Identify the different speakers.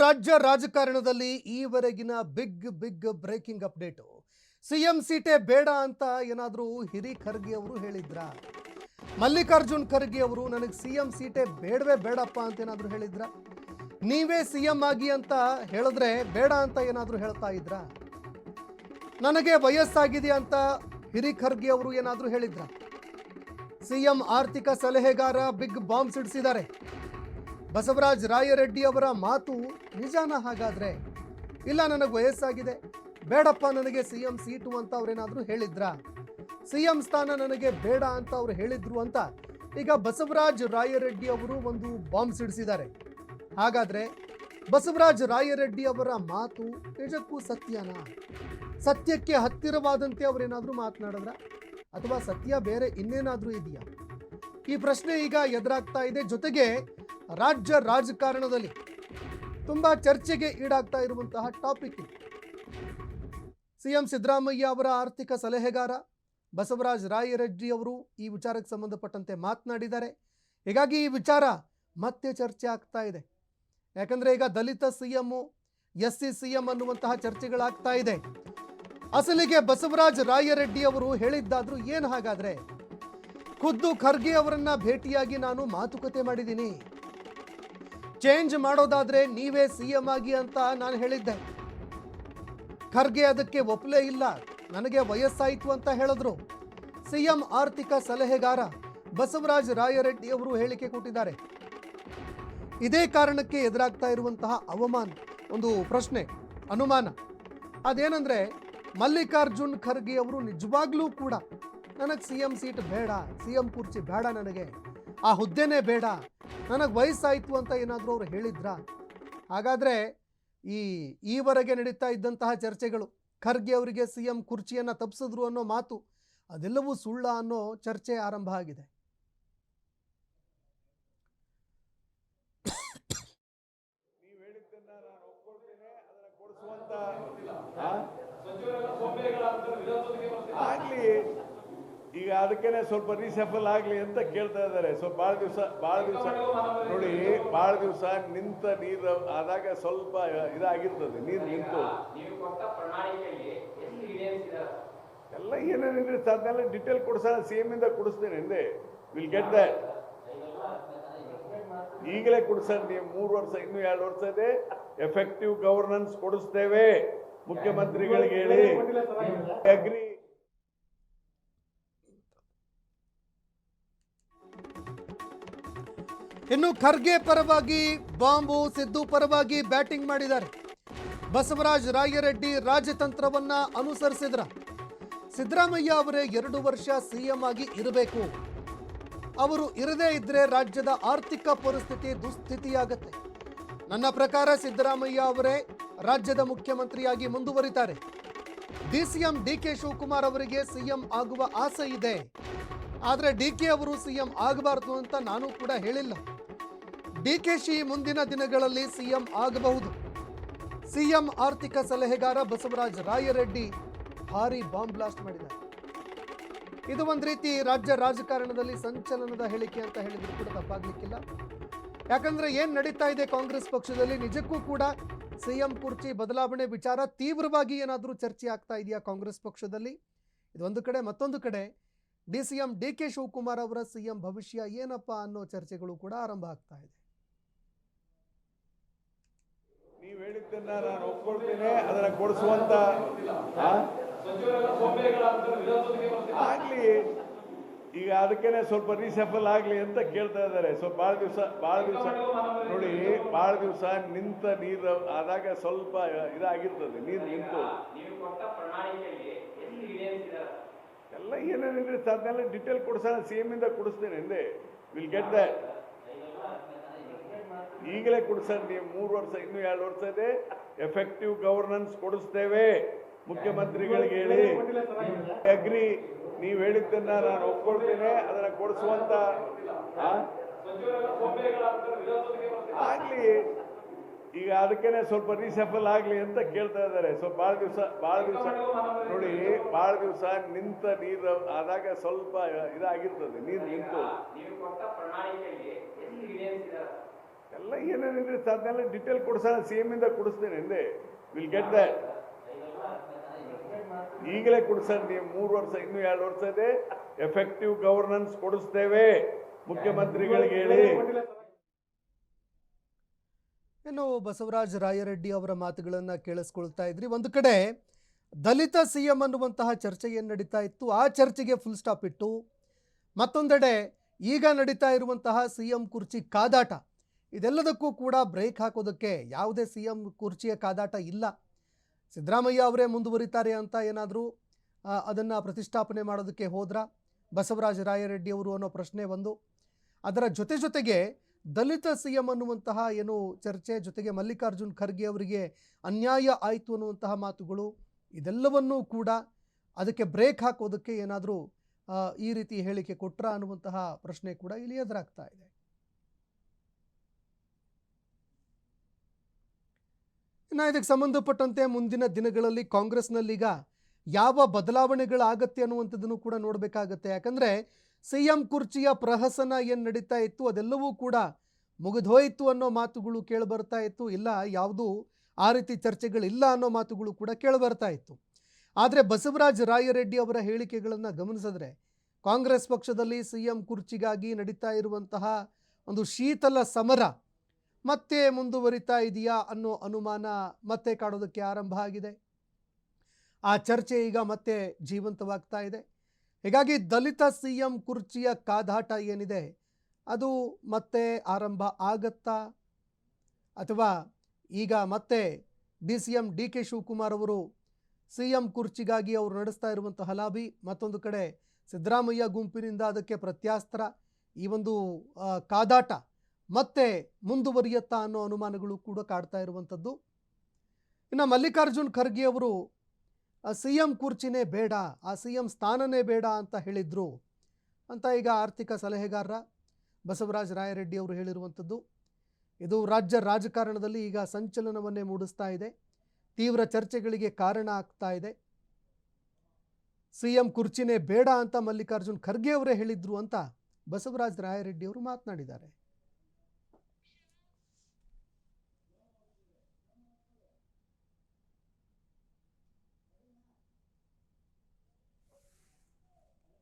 Speaker 1: ರಾಜ್ಯ ರಾಜಕಾರಣದಲ್ಲಿ ಈವರೆಗಿನ big breaking update. CM ಸೀಟೇ ಬೇಡ ಅಂತ ಏನಾದರೂ ಹಿರಿ ಖರ್ಗೆ ಅವರು ಹೇಳಿದ್ರ? ಮಲ್ಲಿಕಾರ್ಜುನ್ ಖರ್ಗೆ ಅವರು ನನಗೆ ಸಿಎಂ ಸೀಟೇ ಬೇಡವೇ ಬೇಡಪ್ಪ ಅಂತ ಏನಾದರೂ ಹೇಳಿದ್ರ? ನೀವೇ ಸಿಎಂ ಆಗಿ ಅಂತ ಹೇಳಿದ್ರೆ ಬೇಡ ಅಂತ ಏನಾದರೂ ಹೇಳ್ತಾ ಇದ್ರ? ನನಗೆ ವಯಸ್ಸಾಗಿದೆ ಅಂತ ಹಿರಿ ಖರ್ಗೆ ಅವರು ಏನಾದರೂ ಹೇಳಿದ್ರ? ಸಿಎಂ ಆರ್ಥಿಕ ಸಲಹೆಗಾರ ಬಿಗ್ ಬಾಂಬ್ ಸಿಡಿಸಿದ್ದಾರೆ. ಬಸವರಾಜ ರಾಯರೆಡ್ಡಿ ಅವರ ಮಾತು ನಿಜಾನ ಹಾಗಾದ್ರೆ? ಇಲ್ಲ, ನನಗೆ ವಯಸ್ಸಾಗಿದೆ, ಬೇಡಪ್ಪ ನನಗೆ ಸಿಎಂ ಸೀಟು ಅಂತ ಅವ್ರೇನಾದರೂ ಹೇಳಿದ್ರ? ಸಿಎಂ ಸ್ಥಾನ ನನಗೆ ಬೇಡ ಅಂತ ಅವ್ರು ಹೇಳಿದ್ರು ಅಂತ ಈಗ ಬಸವರಾಜ ರಾಯರೆಡ್ಡಿ ಅವರು ಒಂದು ಬಾಂಬ್ ಸಿಡಿಸಿದ್ದಾರೆ. ಹಾಗಾದ್ರೆ ಬಸವರಾಜ ರಾಯರೆಡ್ಡಿ ಅವರ ಮಾತು ನಿಜಕ್ಕೂ ಸತ್ಯನಾ? ಸತ್ಯಕ್ಕೆ ಹತ್ತಿರವಾದಂತೆ ಅವರೇನಾದರೂ ಮಾತನಾಡಿದ್ರ ಅಥವಾ ಸತ್ಯ ಬೇರೆ ಇನ್ನೇನಾದರೂ ಇದೆಯಾ? ಈ ಪ್ರಶ್ನೆ ಈಗ ಎದುರಾಗ್ತಾ ಇದೆ. ಜೊತೆಗೆ ರಾಜ್ಯ ರಾಜಕಾರಣದಲ್ಲಿ ತುಂಬಾ ಚರ್ಚೆಗೆ ಈಡಾಗ್ತಾ ಇರುವಂತಹ ಟಾಪಿಕ್ ಇದು. ಸಿಎಂ ಸಿದ್ದರಾಮಯ್ಯ ಅವರ ಆರ್ಥಿಕ ಸಲಹೆಗಾರ ಬಸವರಾಜ ರಾಯರೆಡ್ಡಿ ಅವರು ಈ ವಿಚಾರಕ್ಕೆ ಸಂಬಂಧಪಟ್ಟಂತೆ ಮಾತನಾಡಿದ್ದಾರೆ. ಹೀಗಾಗಿ ಈ ವಿಚಾರ ಮತ್ತೆ ಚರ್ಚೆ ಆಗ್ತಾ ಇದೆ. ಯಾಕಂದ್ರೆ ಈಗ ದಲಿತ ಸಿಎಂ, SC ಸಿಎಂ ಅನ್ನುವಂತಹ ಚರ್ಚೆಗಳಾಗ್ತಾ ಇದೆ. ಅಸಲಿಗೆ ಬಸವರಾಜ ರಾಯರೆಡ್ಡಿ ಅವರು ಹೇಳಿದ್ದಾದ್ರೂ ಏನು ಹಾಗಾದ್ರೆ? ಖುದ್ದು ಖರ್ಗೆ ಅವರನ್ನ ಭೇಟಿಯಾಗಿ ನಾನು ಮಾತುಕತೆ ಮಾಡಿದ್ದೀನಿ, ಚೇಂಜ್ ಮಾಡೋದಾದ್ರೆ ನೀವೇ ಸಿಎಂ ಆಗಿ ಅಂತ ನಾನು ಹೇಳಿದ್ದೆ. ಖರ್ಗೆ ಅದಕ್ಕೆ ಒಪ್ಪಲೇ ಇಲ್ಲ, ನನಗೆ ವಯಸ್ಸಾಯಿತು ಅಂತ ಹೇಳಿದ್ರು. ಸಿಎಂ ಆರ್ಥಿಕ ಸಲಹೆಗಾರ ಬಸವರಾಜ ರಾಯರೆಡ್ಡಿ ಅವರು ಹೇಳಿಕೆ ಕೊಟ್ಟಿದ್ದಾರೆ. ಇದೇ ಕಾರಣಕ್ಕೆ ಎದುರಾಗ್ತಾ ಇರುವಂತಹ ಅವಮಾನ, ಒಂದು ಪ್ರಶ್ನೆ, ಅನುಮಾನ ಅದೇನಂದ್ರೆ ಮಲ್ಲಿಕಾರ್ಜುನ್ ಖರ್ಗೆ ಅವರು ನಿಜವಾಗ್ಲೂ ಕೂಡ ನನಗೆ ಸಿಎಂ ಸೀಟ್ ಬೇಡ, ಸಿಎಂ ಕುರ್ಚಿ ಬೇಡ, ನನಗೆ ಆ ಹುದ್ದೆನೇ ಬೇಡ, ನನಗೆ ವಯಸ್ಸಾಯಿತು ಅಂತ ಏನಾದರೂ ಅವರು ಹೇಳಿದ್ರ? ಹಾಗಾದರೆ ಈವರೆಗೆ ನಡೀತಾ ಇದ್ದಂತಹ ಚರ್ಚೆಗಳು, ಖರ್ಗೆ ಅವರಿಗೆ ಸಿಎಂ ಕುರ್ಚಿಯನ್ನು ತಪ್ಪಿಸಿದ್ರು ಅನ್ನೋ ಮಾತು, ಅದೆಲ್ಲವೂ ಸುಳ್ಳ ಅನ್ನೋ ಚರ್ಚೆ ಆರಂಭ ಆಗಿದೆ.
Speaker 2: ಆಗ್ಲಿ, ಈಗ ಅದಕ್ಕೇನೆ ಸ್ವಲ್ಪ ರೀಸಫಲ್ ಆಗಲಿ ಅಂತ ಕೇಳ್ತಾ ಇದ್ದಾರೆ. ಸ್ವಲ್ಪ ಭಾಳ ದಿವಸ ನೋಡಿ, ಭಾಳ ದಿವಸ ನಿಂತ ನೀರು ಆದಾಗ ಸ್ವಲ್ಪ ಇದಾಗಿರ್ತದೆ, ನೀರು ನಿಂತು ಎಲ್ಲ ಏನೇನಿದ್ರೆ ಅದನ್ನೆಲ್ಲ ಡಿಟೇಲ್ ಕೊಡ್ಸೋಣ, CM ಇಂದ ಕೊಡಿಸ್ತೇನೆ ಹಿಂದೆ. Will get that. ಈಗಲೇ ಕೊಡ್ಸೋಣ. ನೀವು 3 ವರ್ಷ, ಇನ್ನೂ 2 ವರ್ಷ ಇದೆ, ಎಫೆಕ್ಟಿವ್ ಗವರ್ನೆನ್ಸ್ ಕೊಡಿಸ್ತೇವೆ ಮುಖ್ಯಮಂತ್ರಿಗಳಿಗೆ ಹೇಳಿ. ಅಗ್ರಿ.
Speaker 1: ಇನ್ನು ಖರ್ಗೆ ಪರವಾಗಿ ಬಾಂಬು, ಸಿದ್ದು ಪರವಾಗಿ ಬ್ಯಾಟಿಂಗ್ ಮಾಡಿದ್ದಾರೆ. ಬಸವರಾಜ ರಾಯರೆಡ್ಡಿ ರಾಜತಂತ್ರವನ್ನ ಅನುಸರಿಸಿದ್ರ? ಸಿದ್ದರಾಮಯ್ಯ ಅವರೇ 2 ವರ್ಷ ಸಿಎಂ ಆಗಿ ಇರಬೇಕು, ಅವರು ಇರದೇ ಇದ್ರೆ ರಾಜ್ಯದ ಆರ್ಥಿಕ ಪರಿಸ್ಥಿತಿ ದುಸ್ಥಿತಿಯಾಗತ್ತೆ. ನನ್ನ ಪ್ರಕಾರ ಸಿದ್ದರಾಮಯ್ಯ ಅವರೇ ರಾಜ್ಯದ ಮುಖ್ಯಮಂತ್ರಿಯಾಗಿ ಮುಂದುವರಿತಾರೆ. DCM DK ಶಿವಕುಮಾರ್ ಅವರಿಗೆ ಸಿಎಂ ಆಗುವ ಆಸೆ ಇದೆ, ಆದರೆ DK ಅವರು ಸಿಎಂ ಆಗಬಾರದು ಅಂತ ನಾನು ಕೂಡ ಹೇಳಿಲ್ಲ. DKಶಿ ಮುಂದಿನ ದಿನಗಳಲ್ಲಿ ಸಿಎಂ ಆಗಬಹುದು. ಸಿಎಂ ಆರ್ಥಿಕ ಸಲಹೆಗಾರ ಬಸವರಾಜ ರಾಯರೆಡ್ಡಿ ಭಾರಿ ಬಾಂಬ್ ಬ್ಲಾಸ್ಟ್ ಮಾಡಿದ್ದಾರೆ. ಇದು ಒಂದು ರೀತಿ ರಾಜ್ಯ ರಾಜಕಾರಣದಲ್ಲಿ ಸಂಚಲನದ ಹೇಳಿಕೆ ಅಂತ ಹೇಳಿದ್ರು ಕೂಡ ತಪ್ಪಾಗ್ಲಿಕ್ಕಿಲ್ಲ. ಯಾಕಂದ್ರೆ ಏನ್ ನಡೀತಾ ಇದೆ ಕಾಂಗ್ರೆಸ್ ಪಕ್ಷದಲ್ಲಿ, ನಿಜಕ್ಕೂ ಕೂಡ ಸಿಎಂ ಕುರ್ಚಿ ಬದಲಾವಣೆ ವಿಚಾರ ತೀವ್ರವಾಗಿ ಏನಾದರೂ ಚರ್ಚೆ ಆಗ್ತಾ ಇದೆಯಾ ಕಾಂಗ್ರೆಸ್ ಪಕ್ಷದಲ್ಲಿ? ಇದೊಂದು ಕಡೆ. ಮತ್ತೊಂದು ಕಡೆ DCM DK ಶಿವಕುಮಾರ್ ಅವರ ಸಿಎಂ ಭವಿಷ್ಯ ಏನಪ್ಪಾ ಅನ್ನೋ ಚರ್ಚೆಗಳು ಕೂಡ ಆರಂಭ ಆಗ್ತಾ ಇದೆ.
Speaker 2: ನೀವು ಹೇಳಿದ್ದನ್ನ ನಾನು ಒಪ್ಕೊಳ್ತೇನೆ, ಅದನ್ನ ಕೊಡಿಸುವಂತ ಆಗ್ಲಿ, ಈಗ ಅದಕ್ಕೇನೆ ಸ್ವಲ್ಪ ರೀಸಫಲ್ ಆಗಲಿ ಅಂತ ಕೇಳ್ತಾ ಇದ್ದಾರೆ. ಸ್ವಲ್ಪ ಭಾಳ ದಿವಸ ನೋಡಿ, ಭಾಳ ದಿವಸ ನಿಂತ ನೀರು ಆದಾಗ ಸ್ವಲ್ಪ ಇದಾಗಿರ್ತದೆ, ನೀರು ನಿಂತು ಎಲ್ಲ ಏನೇನಿದ್ರೆ ಅದನ್ನೆಲ್ಲ ಡಿಟೇಲ್ ಕೊಡ್ಸೋಣ, CM ಇಂದ ಕೊಡಿಸ್ತೇನೆ ಹಿಂದೆ. Will get that. ಈಗಲೇ ಕೊಡ್ಸೋಣ. ನೀವು 3 ವರ್ಷ, ಇನ್ನೂ 2 ವರ್ಷ ಇದೆ, ಎಫೆಕ್ಟಿವ್ ಗವರ್ನೆನ್ಸ್ ಕೊಡಿಸ್ತೇವೆ ಮುಖ್ಯಮಂತ್ರಿಗಳಿಗೆ ಹೇಳಿ. ಅಗ್ರಿ. ನೀವು ಹೇಳಿದ್ದನ್ನ ನಾನು ಒಪ್ಕೊಳ್ತೇನೆ, ಅದನ್ನ ಕೊಡಿಸುವಂತ ಆಗ್ಲಿ, ಈಗ ಅದಕ್ಕೇನೆ ಸ್ವಲ್ಪ ರೀಸಫಲ್ ಆಗಲಿ ಅಂತ ಕೇಳ್ತಾ ಇದ್ದಾರೆ. ಸ್ವಲ್ಪ ಭಾಳ ದಿವಸ ನೋಡಿ, ಭಾಳ ದಿವಸ ನಿಂತ ನೀರು ಆದಾಗ ಸ್ವಲ್ಪ ಇದಾಗಿರ್ತದೆ, ನೀರು ನಿಂತು ಎಲ್ಲ ಏನೇನಿದೆ ಅದನ್ನೆಲ್ಲ ಡಿಟೇಲ್ ಕೊಡ್ಸೋಣ, CM ಇಂದ ಕೊಡಿಸ್ತೇನೆ ಹಿಂದೆ. Will get that. ಈಗಲೇ ಕೊಡಿಸೋಣ. ನೀವು 3 ವರ್ಷ, ಇನ್ನೂ 2 ವರ್ಷ ಇದೆ. ಎಫೆಕ್ಟಿವ್ ಗವರ್ನೆನ್ಸ್ ಕೊಡಿಸ್ತೇವೆ, ಮುಖ್ಯಮಂತ್ರಿಗಳಿಗೆ ಹೇಳಿ.
Speaker 1: ಇನ್ನು ಬಸವರಾಜ ರಾಯರೆಡ್ಡಿ ಅವರ ಮಾತುಗಳನ್ನು ಕೇಳಿಸ್ಕೊಳ್ತಾ ಇದ್ರಿ. ಒಂದು ಕಡೆ ದಲಿತ CM ಅನ್ನುವಂತಹ ಚರ್ಚೆ ಏನು ನಡೀತಾ ಇತ್ತು, ಆ ಚರ್ಚೆಗೆ ಫುಲ್ ಸ್ಟಾಪ್ ಇಟ್ಟು, ಮತ್ತೊಂದೆಡೆ ಈಗ ನಡೀತಾ ಇರುವಂತಹ CM ಕುರ್ಚಿ ಕಾದಾಟ, ಇದೆಲ್ಲದಕ್ಕೂ ಕೂಡ ಬ್ರೇಕ್ ಹಾಕೋದಕ್ಕೆ ಯಾವುದೇ CM ಕುರ್ಚಿಯ ಕಾದಾಟ ಇಲ್ಲ, ಸಿದ್ದರಾಮಯ್ಯ ಅವರೇ ಮುಂದುವರಿತಾರೆ ಅಂತ ಏನಾದರೂ ಅದನ್ನು ಪ್ರತಿಷ್ಠಾಪನೆ ಮಾಡೋದಕ್ಕೆ ಹೋದ್ರ ಬಸವರಾಜ ರಾಯರೆಡ್ಡಿ ಅವರು ಅನ್ನೋ ಪ್ರಶ್ನೆ ಒಂದು. ಅದರ ಜೊತೆಗೆ ದಲಿತ CM ಅನ್ನುವಂತಹ ಏನು ಚರ್ಚೆ, ಜೊತೆಗೆ ಮಲ್ಲಿಕಾರ್ಜುನ್ ಖರ್ಗೆ ಅವರಿಗೆ ಅನ್ಯಾಯ ಆಯಿತು ಅನ್ನುವಂತಹ ಮಾತುಗಳು, ಇದೆಲ್ಲವನ್ನೂ ಕೂಡ ಅದಕ್ಕೆ ಬ್ರೇಕ್ ಹಾಕೋದಕ್ಕೆ ಏನಾದರೂ ಈ ರೀತಿ ಹೇಳಿಕೆ ಕೊಟ್ರ ಅನ್ನುವಂತಹ ಪ್ರಶ್ನೆ ಕೂಡ ಇಲ್ಲಿ ಎದುರಾಗ್ತಾ ಇದೆ. ಇನ್ನು ಇದಕ್ಕೆ ಸಂಬಂಧಪಟ್ಟಂತೆ ಮುಂದಿನ ದಿನಗಳಲ್ಲಿ ಕಾಂಗ್ರೆಸ್ನಲ್ಲೀಗ ಯಾವ ಬದಲಾವಣೆಗಳಾಗತ್ತೆ ಅನ್ನುವಂಥದ್ದನ್ನು ಕೂಡ ನೋಡಬೇಕಾಗತ್ತೆ. ಯಾಕಂದರೆ CM ಕುರ್ಚಿಯ ಪ್ರಹಸನ ಏನು ನಡೀತಾ ಇತ್ತು ಅದೆಲ್ಲವೂ ಕೂಡ ಮುಗಿದೋಯ್ತು ಅನ್ನೋ ಮಾತುಗಳು ಕೇಳಿಬರ್ತಾ ಇತ್ತು. ಇಲ್ಲ, ಯಾವುದೂ ಆ ರೀತಿ ಚರ್ಚೆಗಳಿಲ್ಲ ಅನ್ನೋ ಮಾತುಗಳು ಕೂಡ ಕೇಳಿಬರ್ತಾ ಇತ್ತು. ಆದರೆ ಬಸವರಾಜ ರಾಯರೆಡ್ಡಿ ಅವರ ಹೇಳಿಕೆಗಳನ್ನು ಗಮನಿಸಿದ್ರೆ ಕಾಂಗ್ರೆಸ್ ಪಕ್ಷದಲ್ಲಿ CM ಕುರ್ಚಿಗಾಗಿ ನಡೀತಾ ಇರುವಂತಹ ಒಂದು ಶೀತಲ ಸಮರ ಮತ್ತೆ ಮುಂದುವರಿತಾ ಇದೆಯಾ ಅನ್ನೋ ಅನುಮಾನ ಮತ್ತೆ ಕಾಡೋದಕ್ಕೆ ಆರಂಭ ಆಗಿದೆ. ಆ ಚರ್ಚೆ ಈಗ ಮತ್ತೆ ಜೀವಂತವಾಗ್ತಾ ಇದೆ. ಹೀಗಾಗಿ ದಲಿತ CM ಕುರ್ಚಿಯ ಕಾದಾಟ ಏನಿದೆ ಅದು ಮತ್ತೆ ಆರಂಭ ಆಗತ್ತಾ, ಅಥವಾ ಈಗ ಮತ್ತೆ DCM DK ಶಿವಕುಮಾರ್ ಅವರು CM ಕುರ್ಚಿಗಾಗಿ ಅವರು ನಡೆಸ್ತಾ ಇರುವಂತಹ ಲಾಬಿ, ಮತ್ತೊಂದು ಕಡೆ ಸಿದ್ದರಾಮಯ್ಯ ಗುಂಪಿನಿಂದ ಅದಕ್ಕೆ ಪ್ರತ್ಯಾಸ್ತ್ರ, ಈ ಒಂದು ಕಾದಾಟ ಮತ್ತೆ ಮುಂದುವರಿಯುತ್ತಾ ಅನ್ನೋ ಅನುಮಾನಗಳು ಕೂಡ ಕಾಡ್ತಾ ಇರುವಂಥದ್ದು. ಇನ್ನು ಮಲ್ಲಿಕಾರ್ಜುನ್ ಖರ್ಗೆ ಅವರು CM ಕುರ್ಚಿನೇ ಬೇಡ, ಆ CM ಸ್ಥಾನನೇ ಬೇಡ ಅಂತ ಹೇಳಿದ್ರು ಅಂತ ಈಗ ಆರ್ಥಿಕ ಸಲಹೆಗಾರ ಬಸವರಾಜ ರಾಯರೆಡ್ಡಿ ಅವರು ಹೇಳಿರುವಂಥದ್ದು. ಇದು ರಾಜ್ಯ ರಾಜಕಾರಣದಲ್ಲಿ ಈಗ ಸಂಚಲನವನ್ನೇ ಮೂಡಿಸ್ತಾ ಇದೆ, ತೀವ್ರ ಚರ್ಚೆಗಳಿಗೆ ಕಾರಣ ಆಗ್ತಾ ಇದೆ. CM ಕುರ್ಚಿನೇ ಬೇಡ ಅಂತ ಮಲ್ಲಿಕಾರ್ಜುನ್ ಖರ್ಗೆ ಅವರೇ ಹೇಳಿದ್ರು ಅಂತ ಬಸವರಾಜ ರಾಯರೆಡ್ಡಿ ಅವರು ಮಾತನಾಡಿದ್ದಾರೆ.